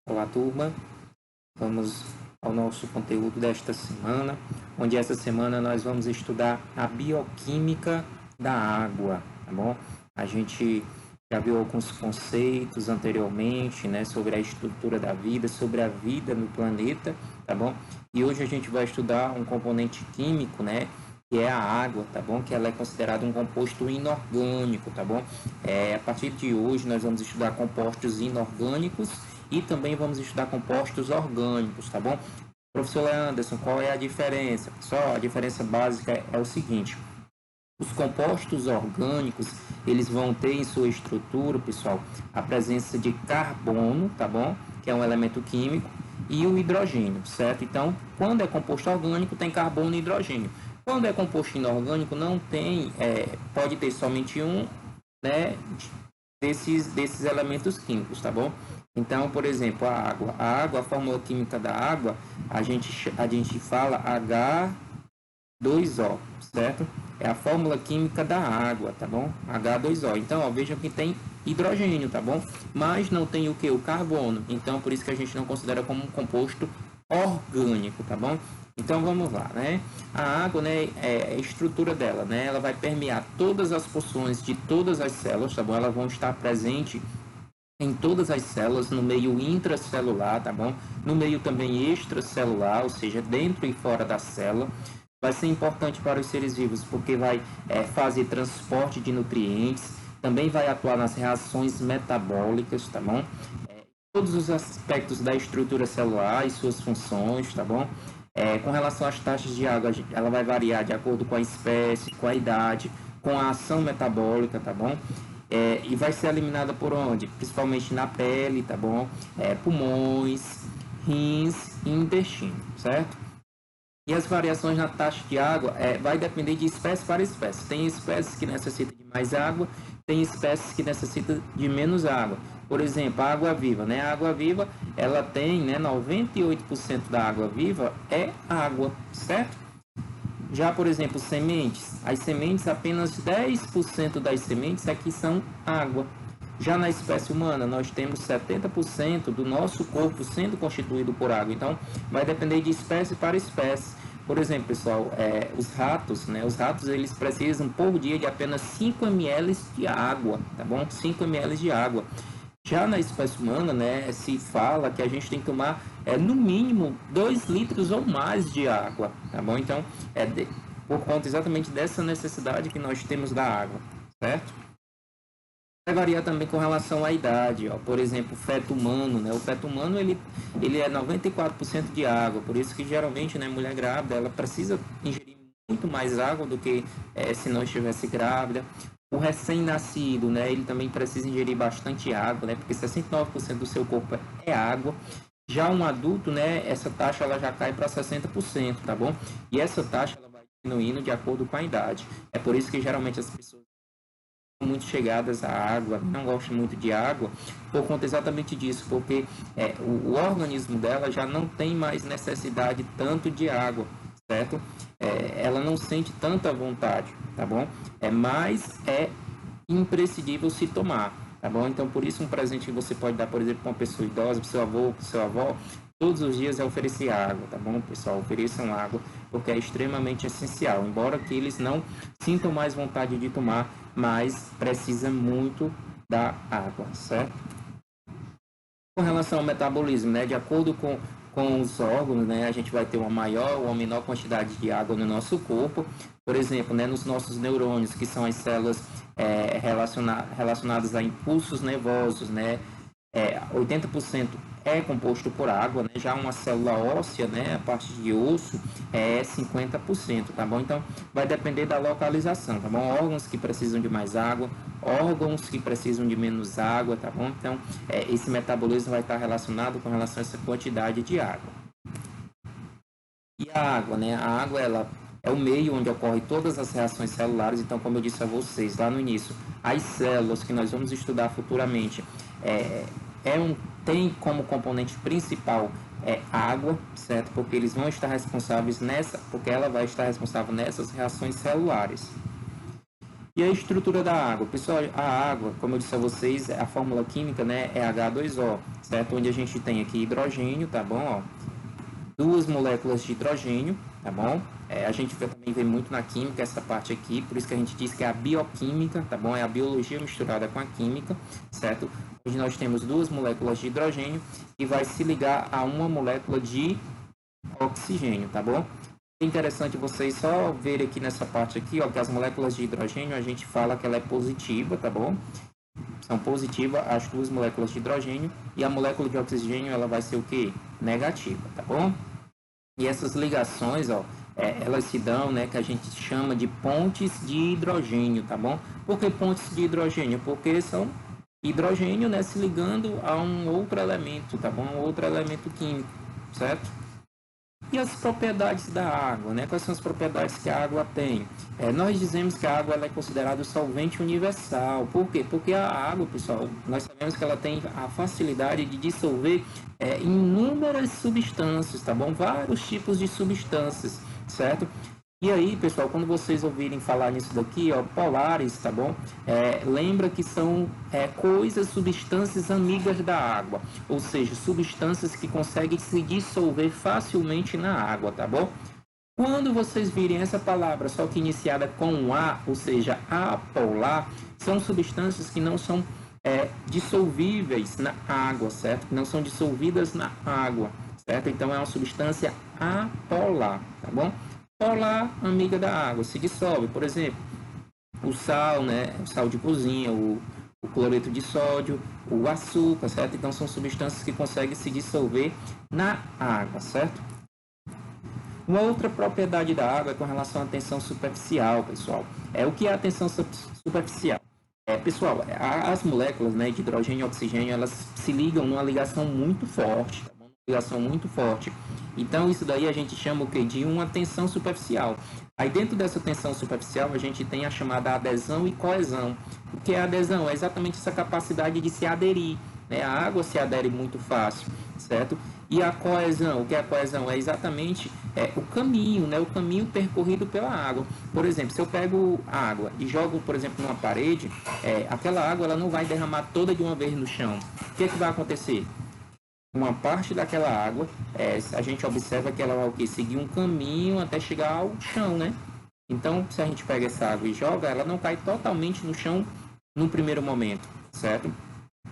Olá, turma. Vamos ao nosso conteúdo desta semana, onde essa semana nós vamos estudar a bioquímica da água, tá bom? A gente já viu alguns conceitos anteriormente, né, sobre a estrutura da vida, sobre a vida no planeta, tá bom? E hoje a gente vai estudar um componente químico, né, que é a água, tá bom? Que ela é considerada um composto inorgânico, tá bom? A partir de hoje nós vamos estudar compostos inorgânicos e também vamos estudar compostos orgânicos, tá bom? Professor Anderson, qual é a diferença? Pessoal, a diferença básica é o seguinte: os compostos orgânicos, eles vão ter em sua estrutura, pessoal, a presença de carbono, tá bom? Que é um elemento químico, e o hidrogênio, certo? Então, quando é composto orgânico, tem carbono e hidrogênio. Quando é composto inorgânico, não tem, pode ter somente um, né, desses elementos químicos, tá bom? Então, por exemplo, a fórmula química da água, a gente fala H2O, certo? É a fórmula química da água, tá bom? H2O. Então, ó, vejam que tem hidrogênio, tá bom? Mas não tem o que? O carbono. Então, por isso que a gente não considera como um composto orgânico, tá bom? Então, vamos lá, né? A água, né, a estrutura dela, né? Ela vai permear todas as porções de todas as células, tá bom? Elas vão estar presentes em todas as células, no meio intracelular, tá bom? No meio também extracelular, ou seja, dentro e fora da célula. Vai ser importante para os seres vivos porque vai fazer transporte de nutrientes, também vai atuar nas reações metabólicas, tá bom? Todos os aspectos da estrutura celular e suas funções, tá bom? Com relação às taxas de água, ela vai variar de acordo com a espécie, com a idade, com a ação metabólica, tá bom? E vai ser eliminada por onde? Principalmente na pele, tá bom? Pulmões, rins e intestino, certo? E as variações na taxa de água vai depender de espécie para espécie. Tem espécies que necessitam de mais água, tem espécies que necessitam de menos água. Por exemplo, a água viva, né? A água viva, ela tem, né, 98% da água viva é água, certo? Já, por exemplo, sementes. As sementes, apenas 10% das sementes aqui são água. Já na espécie humana, nós temos 70% do nosso corpo sendo constituído por água. Então, vai depender de espécie para espécie. Por exemplo, pessoal, os ratos, né? Os ratos, eles precisam por dia de apenas 5 ml de água, tá bom? 5 ml de água. Já na espécie humana, né, se fala que a gente tem que tomar no mínimo 2 litros ou mais de água, tá bom? Então, por conta exatamente dessa necessidade que nós temos da água, certo? Vai variar também com relação à idade, ó. Por exemplo, o feto humano, né? O feto humano, ele é 94% de água, por isso que geralmente, né, mulher grávida, ela precisa ingerir muito mais água do que se não estivesse grávida. O recém-nascido, né, ele também precisa ingerir bastante água, né, porque 69% do seu corpo é água. Já um adulto, né, essa taxa ela já cai para 60%, tá bom? E essa taxa ela vai diminuindo de acordo com a idade. É por isso que geralmente as pessoas são muito chegadas à água, não gostam muito de água, por conta exatamente disso, porque o organismo dela já não tem mais necessidade tanto de água, certo? Ela não sente tanta vontade, tá bom? Mas é imprescindível se tomar, tá bom? Então, por isso, um presente que você pode dar, por exemplo, para uma pessoa idosa, para o seu avô, para sua avó, todos os dias é oferecer água, tá bom, pessoal? Ofereçam água, porque é extremamente essencial. Embora que eles não sintam mais vontade de tomar, mas precisa muito da água, certo? Com relação ao metabolismo, né, de acordo com os órgãos, né, a gente vai ter uma maior ou uma menor quantidade de água no nosso corpo. Por exemplo, né, nos nossos neurônios, que são as células relacionadas a impulsos nervosos, né, 80% é composto por água, né? Já uma célula óssea, né, a parte de osso, é 50%, tá bom? Então, vai depender da localização, tá bom? Órgãos que precisam de mais água, órgãos que precisam de menos água, tá bom? Então, esse metabolismo vai estar relacionado com relação a essa quantidade de água. E a água, né? A água, ela é o meio onde ocorrem todas as reações celulares. Então, como eu disse a vocês lá no início, as células que nós vamos estudar futuramente tem como componente principal água, certo? Porque eles vão estar responsáveis porque ela vai estar responsável nessas reações celulares. E a estrutura da água? Pessoal, a água, como eu disse a vocês, a fórmula química, né, é H2O, certo? Onde a gente tem aqui hidrogênio, tá bom? Ó, duas moléculas de hidrogênio, tá bom? A gente também vê muito na química essa parte aqui, por isso que a gente diz que é a bioquímica, tá bom? É a biologia misturada com a química, certo? Hoje nós temos duas moléculas de hidrogênio e vai se ligar a uma molécula de oxigênio, tá bom? É interessante vocês só verem aqui nessa parte aqui, ó, que as moléculas de hidrogênio a gente fala que ela é positiva, tá bom? São positivas as duas moléculas de hidrogênio e a molécula de oxigênio ela vai ser o que? Negativa, tá bom? E essas ligações, ó, elas se dão, né, que a gente chama de pontes de hidrogênio, tá bom? Por que pontes de hidrogênio? Porque são hidrogênio, né, se ligando a um outro elemento, tá bom? Um outro elemento químico, certo? E as propriedades da água, né? Quais são as propriedades que a água tem? Nós dizemos que a água ela é considerada o solvente universal. Por quê? Porque a água, pessoal, nós sabemos que ela tem a facilidade de dissolver inúmeras substâncias, tá bom? Vários tipos de substâncias, certo? E aí, pessoal, quando vocês ouvirem falar nisso daqui, ó, polares, tá bom? Lembra que são coisas, substâncias amigas da água, ou seja, substâncias que conseguem se dissolver facilmente na água, tá bom? Quando vocês virem essa palavra, só que iniciada com A, ou seja, apolar, são substâncias que não são dissolvíveis na água, certo? Que não são dissolvidas na água, certo? Então é uma substância apolar, tá bom? Polar, amiga da água, se dissolve, por exemplo, o sal, né, o sal de cozinha, o cloreto de sódio, o açúcar, certo? Então são substâncias que conseguem se dissolver na água, certo? Uma outra propriedade da água é com relação à tensão superficial, pessoal. O que é a tensão superficial? Pessoal, as moléculas, né, de hidrogênio e oxigênio, elas se ligam numa ligação muito forte, tá bom? Uma ligação muito forte. Então, isso daí a gente chama o quê? De uma tensão superficial. Aí, dentro dessa tensão superficial, a gente tem a chamada adesão e coesão. O que é adesão? É exatamente essa capacidade de se aderir, né? A água se adere muito fácil, certo? E a coesão, o que é a coesão? É exatamente o caminho, né? O caminho percorrido pela água. Por exemplo, se eu pego a água e jogo, por exemplo, numa parede, aquela água ela não vai derramar toda de uma vez no chão. O que é que vai acontecer? Uma parte daquela água, a gente observa que ela vai seguir um caminho até chegar ao chão, né? Então, se a gente pega essa água e joga, ela não cai totalmente no chão no primeiro momento, certo?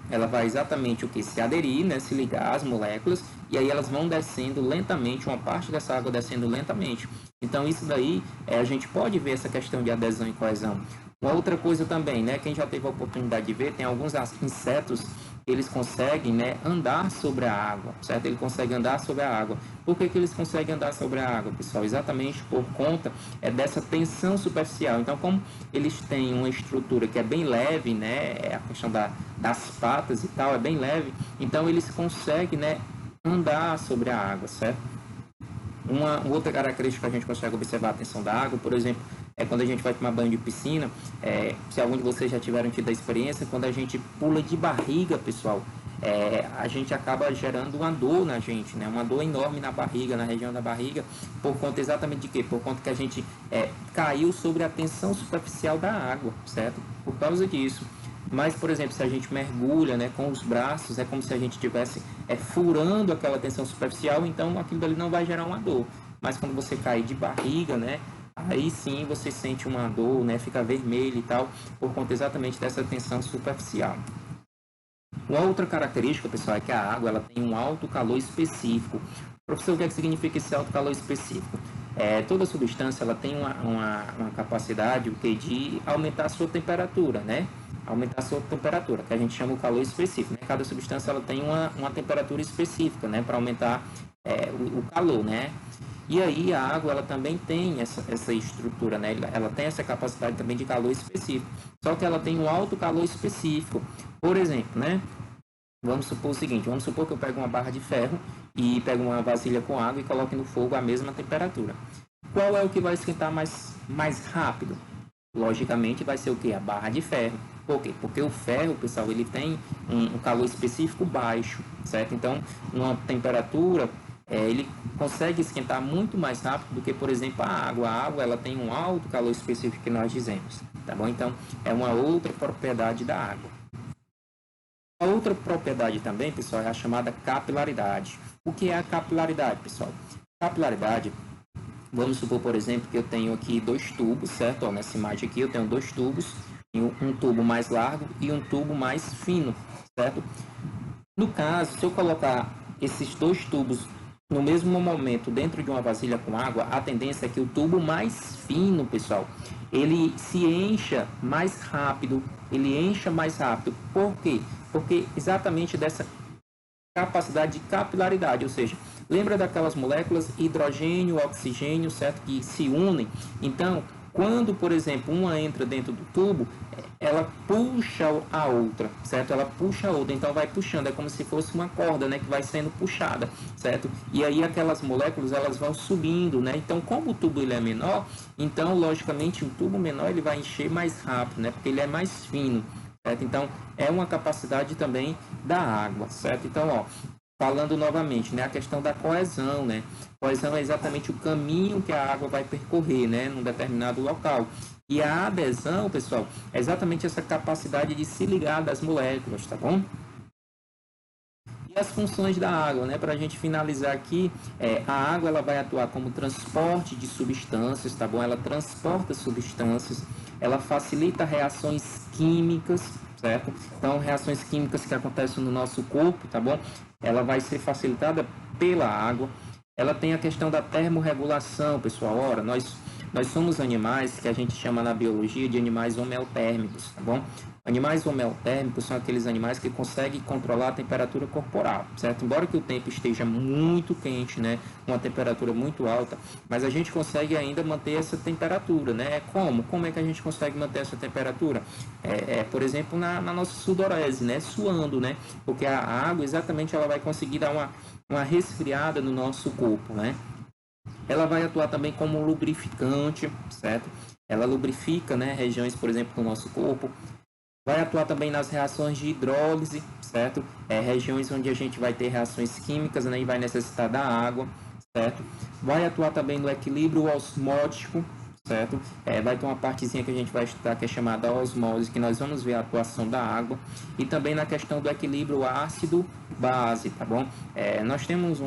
Ela vai exatamente o que? Se aderir, né? Se ligar às moléculas, e aí elas vão descendo lentamente, uma parte dessa água descendo lentamente. Então, isso daí, a gente pode ver essa questão de adesão e coesão. Uma outra coisa também, né? Quem já teve a oportunidade de ver, tem alguns insetos eles conseguem, né, andar sobre a água, certo? Ele consegue andar sobre a água. Por que eles conseguem andar sobre a água, pessoal? Exatamente por conta dessa tensão superficial. Então, como eles têm uma estrutura que é bem leve, né, a questão das patas e tal é bem leve, então eles conseguem, né, andar sobre a água, certo? Uma outra característica que a gente consegue observar a tensão da água, por exemplo, quando a gente vai tomar banho de piscina, se algum de vocês já tiveram tido a experiência, quando a gente pula de barriga, pessoal, a gente acaba gerando uma dor na gente, né? Uma dor enorme na barriga, na região da barriga, por conta exatamente de quê? Por conta que a gente caiu sobre a tensão superficial da água, certo? Por causa disso. Mas, por exemplo, se a gente mergulha, né, com os braços, é como se a gente estivesse furando aquela tensão superficial, então aquilo ali não vai gerar uma dor. Mas quando você cai de barriga, né, aí sim você sente uma dor, né, fica vermelho e tal, por conta exatamente dessa tensão superficial. Uma outra característica, pessoal, é que a água ela tem um alto calor específico. Professor, o que significa esse alto calor específico? Toda substância ela tem uma capacidade de aumentar a sua temperatura, né? Aumentar a sua temperatura, que a gente chama o calor específico. Né? Cada substância ela tem uma temperatura específica, né? Para aumentar o calor, né? E aí a água ela também tem essa estrutura, né? Ela tem essa capacidade também de calor específico. Só que ela tem um alto calor específico. Por exemplo, né? Vamos supor o seguinte, vamos supor que eu pego uma barra de ferro e pego uma vasilha com água e coloque no fogo a mesma temperatura. Qual é o que vai esquentar mais rápido? Logicamente vai ser o que? A barra de ferro. Por quê? Porque o ferro, pessoal, ele tem um calor específico baixo, certo? Então, numa temperatura, ele consegue esquentar muito mais rápido do que, por exemplo, a água. A água ela tem um alto calor específico que nós dizemos. tá bom? Então, é uma outra propriedade da água. A outra propriedade também, pessoal, é a chamada capilaridade. O que é a capilaridade, pessoal? Capilaridade, vamos supor, por exemplo, que eu tenho aqui 2 tubos, certo? Ó, nessa imagem aqui eu tenho 2 tubos, um tubo mais largo e um tubo mais fino, certo? No caso, se eu colocar esses 2 tubos no mesmo momento dentro de uma vasilha com água, a tendência é que o tubo mais fino, pessoal, ele se encha mais rápido, Por quê? Porque exatamente dessa capacidade de capilaridade, ou seja, lembra daquelas moléculas hidrogênio, oxigênio, certo? Que se unem. Então, quando, por exemplo, uma entra dentro do tubo, ela puxa a outra, certo? Ela puxa a outra, então vai puxando, é como se fosse uma corda, né, que vai sendo puxada, certo? E aí aquelas moléculas, elas vão subindo, né? Então, como o tubo ele é menor, então, logicamente, o tubo menor ele vai encher mais rápido, né? Porque ele é mais fino, certo? Então, é uma capacidade também da água, certo? Então, ó, falando novamente, né, a questão da coesão, né? Coesão é exatamente o caminho que a água vai percorrer, né, num determinado local. E a adesão, pessoal, é exatamente essa capacidade de se ligar das moléculas, tá bom? E as funções da água, né? Para a gente finalizar aqui, a água ela vai atuar como transporte de substâncias, tá bom? Ela transporta substâncias, ela facilita reações químicas, certo? Então, reações químicas que acontecem no nosso corpo, tá bom? Ela vai ser facilitada pela água. Ela tem a questão da termorregulação, pessoal. Ora, nós somos animais que a gente chama na biologia de animais homeotérmicos, tá bom? Animais homeotérmicos são aqueles animais que conseguem controlar a temperatura corporal, certo? Embora que o tempo esteja muito quente, né? Uma temperatura muito alta, mas a gente consegue ainda manter essa temperatura, né? Como? Como é que a gente consegue manter essa temperatura? Por exemplo, na nossa sudorese, né? Suando, né? Porque a água, exatamente, ela vai conseguir dar uma resfriada no nosso corpo, né? Ela vai atuar também como um lubrificante, certo? Ela lubrifica, né, regiões, por exemplo, do nosso corpo. Vai atuar também nas reações de hidrólise, certo? Regiões onde a gente vai ter reações químicas, né, e vai necessitar da água, certo? Vai atuar também no equilíbrio osmótico, certo? Vai ter uma partezinha que a gente vai estudar que é chamada osmose, que nós vamos ver a atuação da água. E também na questão do equilíbrio ácido-base, tá bom? Nós temos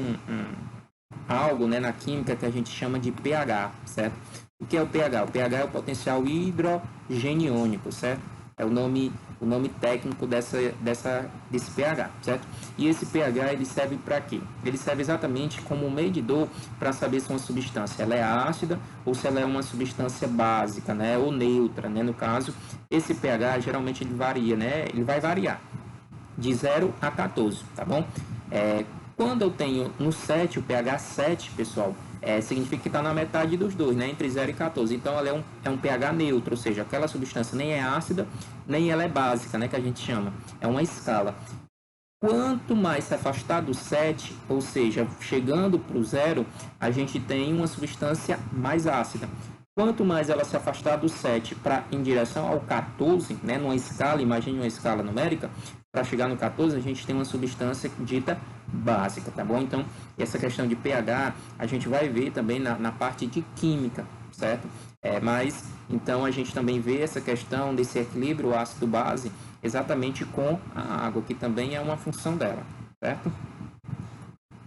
algo, né, na química que a gente chama de pH, certo? O que é o pH? O pH é o potencial hidrogeniônico, certo? É o nome técnico desse pH, certo? E esse pH ele serve para quê? Ele serve exatamente como um medidor para saber se uma substância ela é ácida ou se ela é uma substância básica, né, ou neutra, né? No caso, esse pH geralmente ele varia, né? Ele vai variar de 0 a 14, tá bom? Quando eu tenho no 7, o pH 7, pessoal, significa que está na metade dos dois, né? Entre 0 e 14. Então, ela é um pH neutro, ou seja, aquela substância nem é ácida, nem ela é básica, né? Que a gente chama. É uma escala. Quanto mais se afastar do 7, ou seja, chegando para o 0, a gente tem uma substância mais ácida. Quanto mais ela se afastar do 7 em direção ao 14, né, numa escala, imagine uma escala numérica, para chegar no 14, a gente tem uma substância dita básica, tá bom? Então, essa questão de pH, a gente vai ver também na parte de química, certo? Mas, então, a gente também vê essa questão desse equilíbrio ácido-base exatamente com a água, que também é uma função dela, certo?